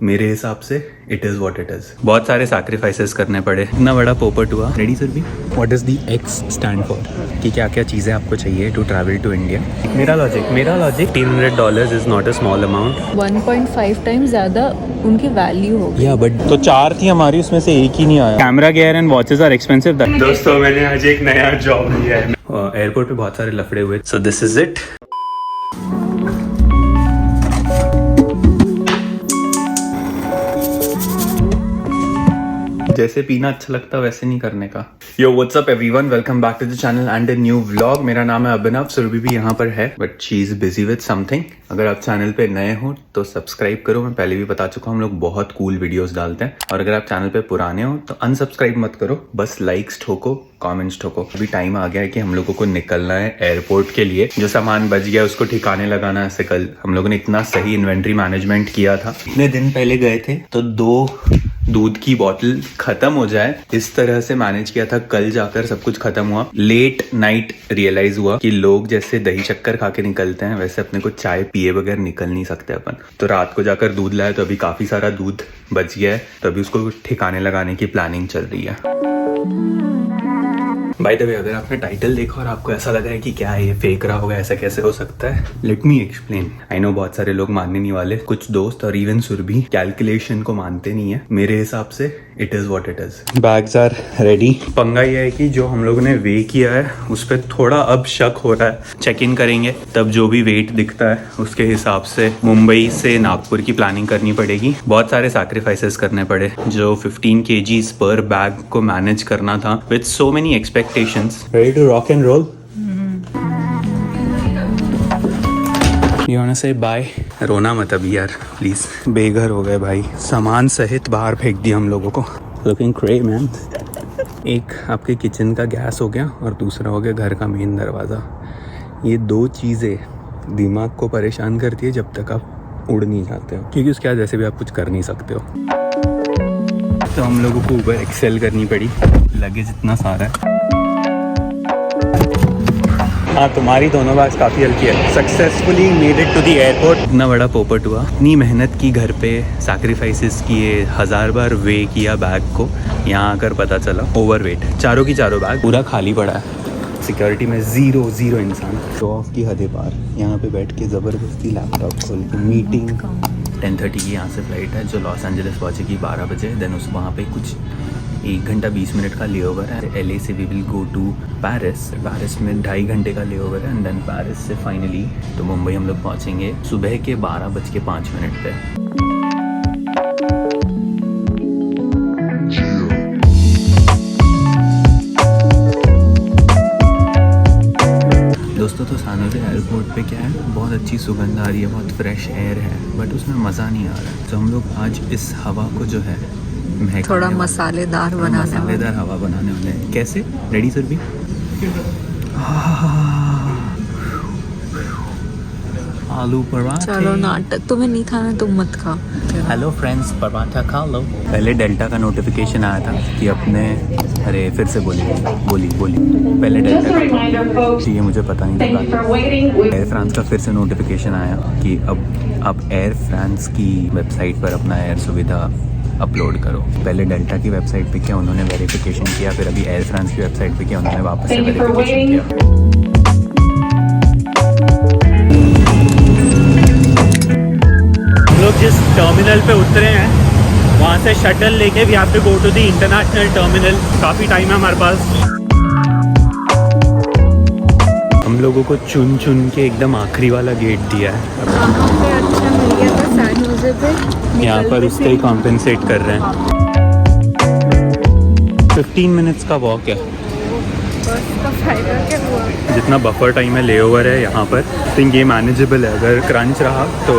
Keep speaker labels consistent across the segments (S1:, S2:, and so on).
S1: मेरे हिसाब से it is what it is. बहुत सारे सैक्रिफाइसेस करने पड़े, इतना बड़ा पोपट हुआ। रेडी सर भी, what is the x stand for, कि क्या क्या चीज़ें आपको चाहिए टू ट्रैवल टू इंडिया। मेरा logic $300 is not a small amount.
S2: 1.5 times ज़्यादा उनकी वैल्यू होगी।
S1: या बट तो 4 थी हमारी, उसमें से एक ही नहीं आया। Camera gear and watches are expensive. दोस्तों मैंने आज एक नया जॉब लिया है। एयरपोर्ट पे बहुत सारे लफड़े हुए, सो दिस इज इट। जैसे पीना अच्छा लगता वैसे नहीं करने का। Yo what's up everyone, welcome back to the channel and a new vlog. मेरा नाम है अभिनव। सुरभि भी यहाँ पर है but she is busy with something. अगर आप चैनल पे नए हो तो सब्सक्राइब करो। मैं पहले भी बता चुका हूँ, हम लोग बहुत कूल वीडियोस डालते हैं। और अगर आप चैनल पे पुराने हो तो अनसब्सक्राइब मत करो, बस लाइक्स ठोको, कमेंट्स ठोको। अभी टाइम आ गया है कि हम लोगों को निकलना है एयरपोर्ट के लिए। जो सामान बच गया उसको ठिकाने लगाना है। कल हम लोगों ने इतना सही इन्वेंट्री मैनेजमेंट किया था। इतने दिन पहले गए थे तो 2 दूध की बोतल खत्म हो जाए इस तरह से मैनेज किया था। कल जाकर सब कुछ खत्म हुआ। लेट नाइट रियलाइज हुआ कि लोग जैसे दही शक्कर खा के निकलते हैं वैसे अपने को चाय पिए बगैर निकल नहीं सकते अपन। तो रात को जाकर दूध लाया तो अभी काफी सारा दूध बच गया है, तो अभी उसको ठिकाने लगाने की प्लानिंग चल रही है। बाय द वे, अगर आपने टाइटल देखा और आपको ऐसा लगा है कि क्या है ये फेक रहा होगा, ऐसा कैसे हो सकता है, let me explain. I know बहुत सारे लोग मानने नहीं वाले, कुछ दोस्त और इवन सुरभि कैलकुलेशन को मानते नहीं है। मेरे हिसाब से it is what it is. Bags are ready. पंगा ये है कि जो हम लोगों ने वे किया है उस पर थोड़ा अब शक हो रहा है। चेक इन करेंगे तब जो भी वेट दिखता है उसके हिसाब से मुंबई से नागपुर की प्लानिंग करनी पड़ेगी। बहुत सारे सैक्रिफाइसेस करने पड़े। जो 15 kgs पर बैग को मैनेज करना था with so many expectations. Ready to rock and roll? You wanna say bye? रोना मत अभी यार प्लीज। बेघर हो गए भाई, सामान सहित बाहर फेंक दिया हम लोगों को। Looking crazy man. एक आपके किचन का गैस हो गया और दूसरा हो गया घर का मेन दरवाज़ा। ये 2 चीज़ें दिमाग को परेशान करती है जब तक आप उड़ नहीं जाते हो, क्योंकि उसके बाद वैसे भी आप कुछ कर नहीं सकते हो। तो हम लोगों को ऊपर एक्सेल करनी पड़ी। लगेज इतना सारा है। हाँ, तुम्हारी दोनों बैग्स काफ़ी हल्की है। Successfully made it to the airport. इतना बड़ा पोपट हुआ, इतनी मेहनत की घर पे, सैक्रिफाइसेस किए, 1000 बार वे किया बैग को। यहाँ आकर पता चला ओवरवेट है। चारों की चारों बैग पूरा खाली पड़ा है। सिक्योरिटी में जीरो इंसान। शो ऑफ की हदें पार। यहाँ पे बैठ के ज़बरदस्ती लैपटॉप खोल के मीटिंग। 10:30 की यहाँ से फ्लाइट है जो लॉस एंजलिस पहुँचेगी 12 बजे। देन उस वहाँ पे कुछ 1 घंटा 20 मिनट का लेओवर है। LA से we will go to Paris. Paris में 2.5 घंटे का लेओवर है एंड देन पेरिस से फाइनली तो मुंबई हम लोग पहुंचेंगे सुबह के 12:05 पे। दोस्तों तो सानोजे एयरपोर्ट पे क्या है, बहुत अच्छी सुगंध आ रही है, बहुत फ्रेश एयर है, बट उसमें मज़ा नहीं आ रहा है। तो हम लोग आज इस हवा को जो है
S2: थोड़ा मसालेदार
S1: हवा बनाने वाले हैं। कैसे? रेडी सर भी? आलू पराठा।
S2: चलो नाटक, तुम्हें नहीं खाना तुम मत खाओ।
S1: हेलो फ्रेंड्स, पराठा खा लो। पहले डेल्टा का नोटिफिकेशन आया था कि अपने, अरे फिर से बोली पहले डेल्टा का, ये मुझे पता नहीं था। एयर फ्रांस का फिर से नोटिफिकेशन आया कि अब आप एयर फ्रांस की वेबसाइट पर अपना एयर सुविधा अपलोड करो। पहले डेल्टा की वेबसाइट पे किया उन्होंने वेरिफिकेशन किया, फिर अभी एयर फ्रांस की वेबसाइट पे किया उन्होंने वापस से वेरिफिकेशन किया। हम लोग जिस टर्मिनल पे उतरे हैं वहाँ से शटल लेके we have to go to the international terminal. काफ़ी टाइम है हमारे पास। हम लोगों को चुन के एकदम आखिरी वाला गेट दिया है।
S2: अच्छा मिल गया था सैन होजे पे।
S1: यहाँ पर उसका ही कॉम्पेंसेट कर रहे हैं। 15 मिनट्स का वॉक है।
S2: बस का फायदा क्या हुआ?
S1: जितना बफर टाइम है लेओवर है यहाँ पर, थिंक ये मैनेजेबल है। अगर क्रंच रहा तो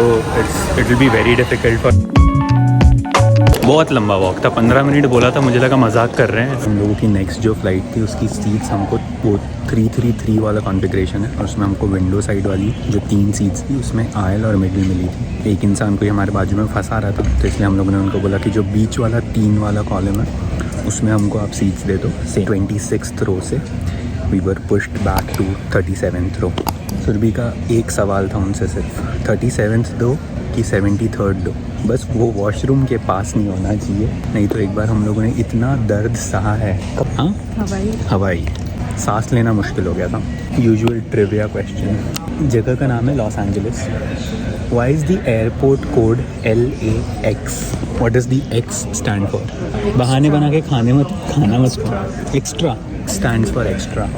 S1: it will be very difficult for. बहुत लंबा वॉक था, 15 मिनट बोला था, मुझे लगा मजाक कर रहे हैं। हम लोगों की नेक्स्ट जो फ्लाइट थी उसकी सीट्स हमको वो 333 वाला कॉन्फ़िगरेशन है और उसमें हमको विंडो साइड वाली जो 3 सीट्स थी उसमें आयल और मिडिल मिली थी। एक इंसान को हमारे बाजू में फंसा रहा था तो इसलिए हम लोगों ने उनको बोला कि जो बीच वाला 3 वाला कॉलम है उसमें हमको आप सीट्स दे दो। 26th रो से we were pushed back to 37th row. Surabhi का एक सवाल था उनसे सिर्फ, 37th दो की 73rd लो, बस वो वॉशरूम के पास नहीं होना चाहिए, नहीं तो एक बार हम लोगों ने इतना दर्द सहा है। हाँ, हवाई सांस लेना मुश्किल हो गया था। यूजुअल ट्रिविया क्वेश्चन, जगह का नाम है Los Angeles. Why is the airport code LAX? What does the X stand for? बहाने बना के खाना मत। Extra stands for extra.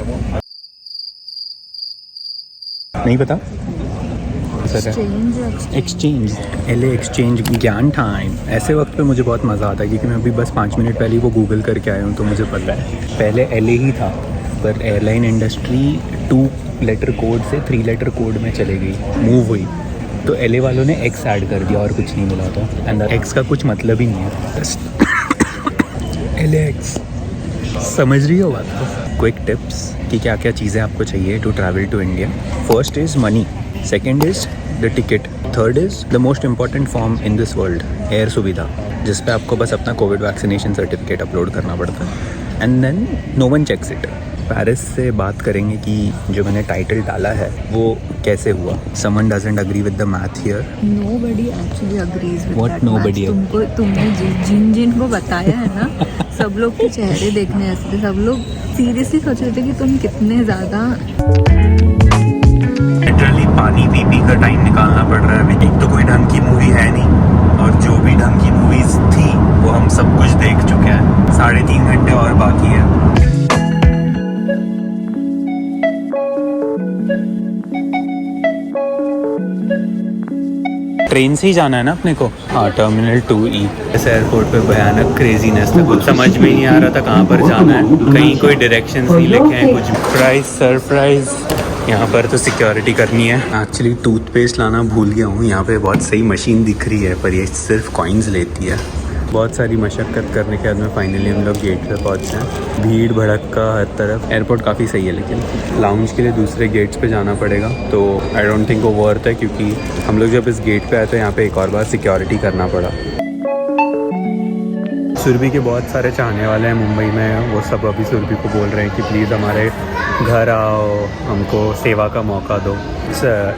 S1: नहीं पता? Exchange, LA exchange. ज्ञान टाइम। ऐसे वक्त पे मुझे बहुत मज़ा आता है क्योंकि मैं अभी बस 5 मिनट पहले ही वो गूगल करके आया हूँ, तो मुझे पता है। पहले LA ही था, पर एयरलाइन इंडस्ट्री 2 लेटर कोड से 3 लेटर कोड में चले गई, मूव हुई, तो LA वालों ने X ऐड कर दिया और कुछ नहीं मिला था। एंड X का कुछ मतलब ही नहीं है। LAX, समझ रही हो बात को? क्विक टिप्स कि क्या क्या चीज़ें आपको चाहिए to travel to India. First is money, second is the ticket, third is the most important form in this world, air Suvidha, जिस पे आपको बस अपना कोविड वैक्सीनेशन सर्टिफिकेट अपलोड करना पड़ता है। And then no one checks it. Paris से बात करेंगे कि जो मैंने टाइटल डाला है वो कैसे हुआ। Someone doesn't agree with the math here.
S2: Nobody actually agrees with
S1: What
S2: that
S1: nobody?
S2: math. तुमने जिनको बताया है ना, सब लोग के चेहरे देखने ऐसे थे, सब लोग सीरियसली सोच रहे थे कि तुम कितने ज़्यादा।
S1: लिटरली पानी पी कर टाइम निकालना पड़ रहा है अभी। एक तो कोई ढंग की मूवी है नहीं, और जो भी ढंग की मूवीज थी वो हम सब कुछ देख चुके हैं। 3.5 घंटे और बाकी है। ट्रेन से ही जाना है ना अपने को? हाँ, टर्मिनल 2E। इस एयरपोर्ट पे भयानक क्रेजीनेस था, कुछ समझ में ही नहीं आ रहा था कहाँ पर जाना है, कहीं कोई डायरेक्शंस नहीं लिखे हैं कुछ। सरप्राइज यहाँ पर तो सिक्योरिटी करनी है। एक्चुअली टूथपेस्ट लाना भूल गया हूँ। यहाँ पे बहुत सही मशीन दिख रही है, पर ये सिर्फ कॉइन्स लेती है। बहुत सारी मशक्क़त करने के बाद में फाइनली हम लोग गेट पे पहुँचे हैं। भीड़ भड़क्का हर तरफ। एयरपोर्ट काफ़ी सही है, लेकिन लाउंज के लिए दूसरे गेट्स पे जाना पड़ेगा, तो आई डोंट थिंक वो वर्थ है, क्योंकि हम लोग जब इस गेट पे आए तो यहाँ पे एक और बार सिक्योरिटी करना पड़ा। सुरभि के बहुत सारे चाहने वाले हैं मुंबई में, वो सब अभी सुरभि को बोल रहे हैं कि प्लीज़ हमारे घर आओ, हमको सेवा का मौका दो।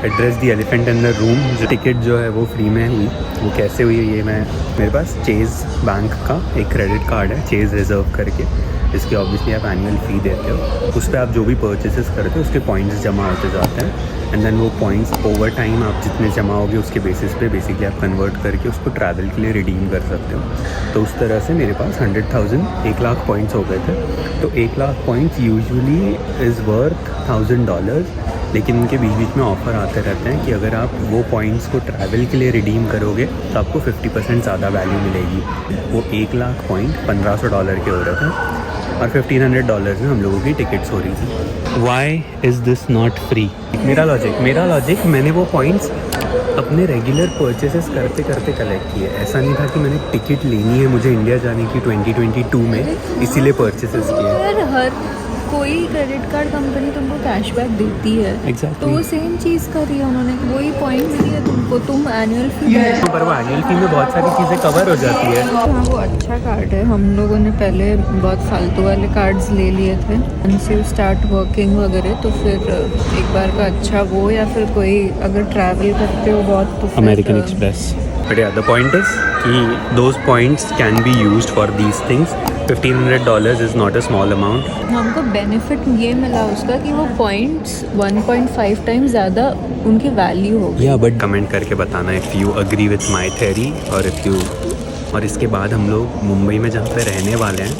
S1: Address the elephant in the room. जो टिकट जो है वो फ्री में हुई, वो कैसे हुई है ये मेरे पास चेज़ बैंक का एक क्रेडिट कार्ड है, चेज़ रिजर्व करके, इसकी ऑब्वियसली आप एनुअल फ़ी देते हो। उस पर आप जो भी परचेसेस करते हो उसके पॉइंट्स जमा होते जाते हैं, एंड देन वो पॉइंट्स ओवर टाइम आप जितने जमा होगे उसके बेसिस पे बेसिकली आप कन्वर्ट करके उसको ट्रैवल के लिए रिडीम कर सकते हो। तो उस तरह से मेरे पास 100,000 1 लाख पॉइंट्स हो गए थे। तो 1 lakh points usually is worth $1,000, लेकिन उनके बीच बीच में ऑफ़र आते रहते हैं कि अगर आप वो पॉइंट्स को ट्रैवल के लिए रिडीम करोगे तो आपको 50% ज़्यादा वैल्यू मिलेगी। वो 1 लाख पॉइंट $1,500 के हो रहे थे, और $1,500 में हम लोगों की टिकट्स हो रही थी। Why is this not free? मेरा लॉजिक, मैंने वो पॉइंट्स अपने रेगुलर परचेसेस करते करते कलेक्ट किए। ऐसा नहीं था कि मैंने टिकट लेनी है मुझे इंडिया जाने की 2022 में, इसीलिए परचेसेस किए।
S2: यार हर कोई क्रेडिट कार्ड कंपनी तुमको कैशबैक देती है।
S1: Exactly.
S2: तो वो सेम चीज़ करी है उन्होंने, वही पॉइंट दिए तुमको, तुम एनुअल फी
S1: पर वो एनुअल फी में बहुत सारी चीज़ें कवर हो जाती है।
S2: हाँ, वो अच्छा कार्ड है। हम लोगों ने पहले बहुत फालतू वाले कार्ड्स ले लिए थे, उनसे स्टार्ट वर्किंग वगैरह, तो फिर एक बार का अच्छा वो, या फिर कोई अगर ट्रैवल करते हो बहुत तो
S1: अमेरिकन एक्सप्रेस। बट या द पॉइंट इज कि those points can be used for these things. $1,500 is not a small amount.
S2: हमको बेनिफिट ये मिला उसका कि वो पॉइंट्स 1.5 टाइम ज़्यादा उनकी वैल्यू हो गई।
S1: या बट कमेंट करके बताना if you agree with my theory, और इफ़ यू। और इसके बाद हम लोग मुंबई में जहाँ पे रहने वाले हैं,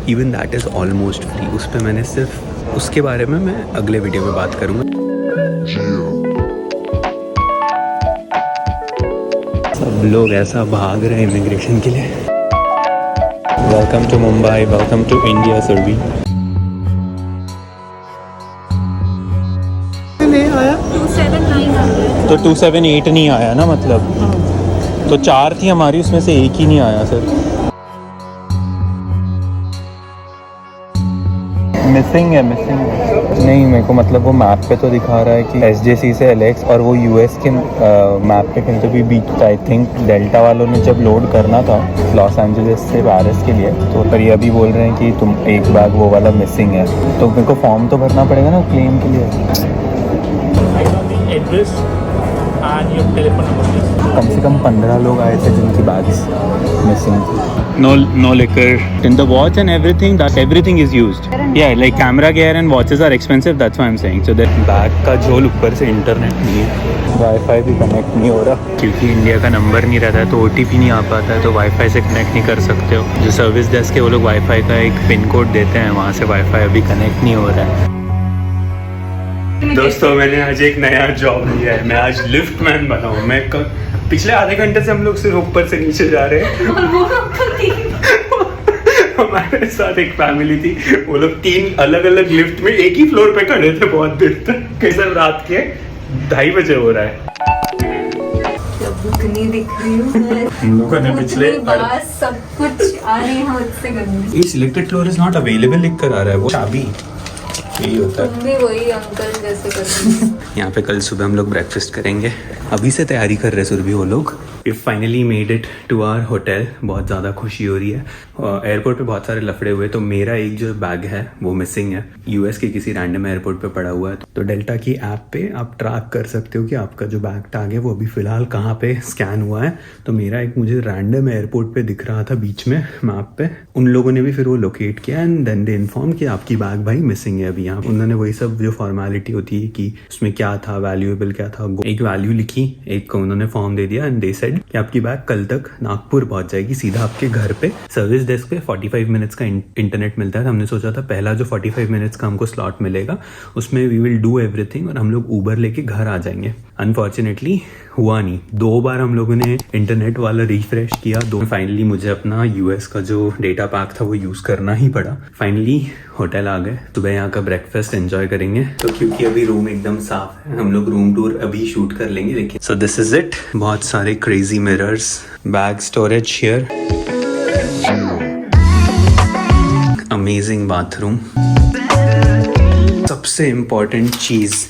S1: even that is almost free. उस पर मैंने सिर्फ उसके बारे में मैं अगले वीडियो में बात करूँगा। सब लोग ऐसा भाग रहे हैं इमिग्रेशन के लिए। Welcome to Mumbai, welcome to India Surabhi. नहीं आया
S2: 279
S1: तो 278 नहीं आया ना, मतलब तो 4 थी हमारी, उसमें से एक ही नहीं आया सर। मिसिंग है नहीं, मेरे को मतलब वो मैप पे तो दिखा रहा है कि SJC से LAX और वो US के मैप पे कहीं तो भी बीच। आई थिंक डेल्टा वालों ने जब लोड करना था लॉस एंजलिस से पेरिस के लिए, तो पर ये अभी बोल रहे हैं कि तुम एक बैग वो वाला मिसिंग है, तो मेरे को फॉर्म तो भरना पड़ेगा ना क्लेम के लिए।
S3: Address and your telephone number, please.
S1: कम से कम 15 लोग आए थे जिनकी बैग्स मिसिंग थी। No liquor in the watch and everything. That everything is used. Yeah, like camera gear and watches are expensive. That's why I'm saying. So that bag का झोल ऊपर से इंटरनेट नहीं है, वाईफाई भी कनेक्ट नहीं हो रहा क्योंकि इंडिया का नंबर नहीं रहता है, तो OTP नहीं आ पाता है, तो वाईफाई से कनेक्ट नहीं कर सकते हो। जो सर्विस डेस्क है वो लोग वाईफाई का एक पिन कोड देते हैं, वहाँ से वाईफाई अभी कनेक्ट नहीं हो रहा है। दोस्तों, मैंने आज एक नया जॉब लिया है। मैं आज लिफ्ट मैन बना हूँ। मैं पिछले आधे घंटे से हम लोग सिर्फ ऊपर से नीचे जा रहे हैं। हमारे साथ एक फैमिली थी, वो लोग 3 अलग अलग लिफ्ट में एक ही फ्लोर पे खड़े थे बहुत देर तक। कैसे रात के 2:30 बजे हो रहा है।
S2: नहीं दिख रही हूँ
S1: हम लोगों ने पिछले
S2: सब कुछ आ रही है मुझसे गंदी।
S1: इस electric floor is not available लिख कर आ रहा है, वो चाबी यही होता है।
S2: तुम भी वही अंकल जैसे करते।
S1: यहाँ पे कल सुबह हम लोग ब्रेकफास्ट करेंगे। अभी से तैयारी कर रहे हैं सुरभि वो लोग। We finally made it to our hotel. बहुत ज़्यादा खुशी हो रही है। एयरपोर्ट पे बहुत सारे लफड़े हुए, तो मेरा एक जो बैग है वो मिसिंग है। US के किसी रैंडम एयरपोर्ट पे पड़ा हुआ है। तो डेल्टा की ऐप पे आप ट्रैक कर सकते हो कि आपका जो बैग टैग है वो अभी फ़िलहाल कहाँ पे स्कैन हुआ है। तो मेरा एक मुझे रैंडम एयरपोर्ट पे दिख रहा था बीच में मैप पे। उन लोगों ने भी फिर वो लोकेट किया एंड देन दे इन्फॉर्म कि आपकी बैग भाई मिसिंग है अभी यहाँ। उन्होंने वही सब जो फॉर्मेलिटी होती है कि उसमें क्या था, वैल्यूएबल क्या था, एक वैल्यू लिखी, एक उन्होंने फॉर्म दे दिया एंड दे सेड कि आपकी बैग कल तक नागपुर पहुंच जाएगी सीधा आपके घर पे। सर्विस डेस्क पे 45 मिनट्स का इंटरनेट मिलता है। हमने सोचा था पहला जो 45 मिनट्स का हमको स्लॉट मिलेगा उसमें वी विल डू एवरीथिंग और हम लोग ऊबर लेके घर आ जाएंगे। अनफॉर्चुनेटली हुआ नहीं। 2 बार हम लोगों ने इंटरनेट वाला रिफ्रेश किया, फाइनली मुझे अपना US का जो डेटा पैक था वो यूज करना ही पड़ा। फाइनली होटल आ गए। सुबह यहाँ का ब्रेकफास्ट एंजॉय करेंगे। तो क्योंकि अभी रूम एकदम साफ है, हम लोग रूम टूर अभी शूट कर लेंगे। लेकिन सो दिस इज इट। बहुत सारे crazy mirrors, bag storage here, amazing bathroom. सबसे इम्पोर्टेंट चीज,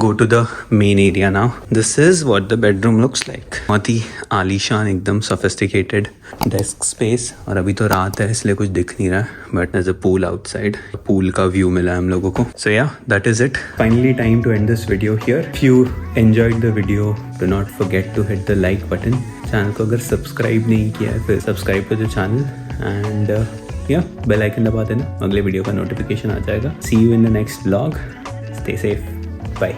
S1: go to the main area now. This is what the bedroom looks like. बहुत ही आलीशान, एकदम sophisticated desk space। और अभी तो रात है इसलिए कुछ दिख नहीं रहा है, but there's a pool outside. Pool का view मिला है हम लोगों को। So yeah, that is it. Finally time to end this video here. If you enjoyed the video, do not forget to hit the like button. Channel को अगर subscribe नहीं किया है फिर सब्सक्राइब कर दो चैनल एंड बेल आइकन दबा देना, अगले वीडियो का नोटिफिकेशन आ जाएगा। See you in the next vlog. Stay safe. Bye.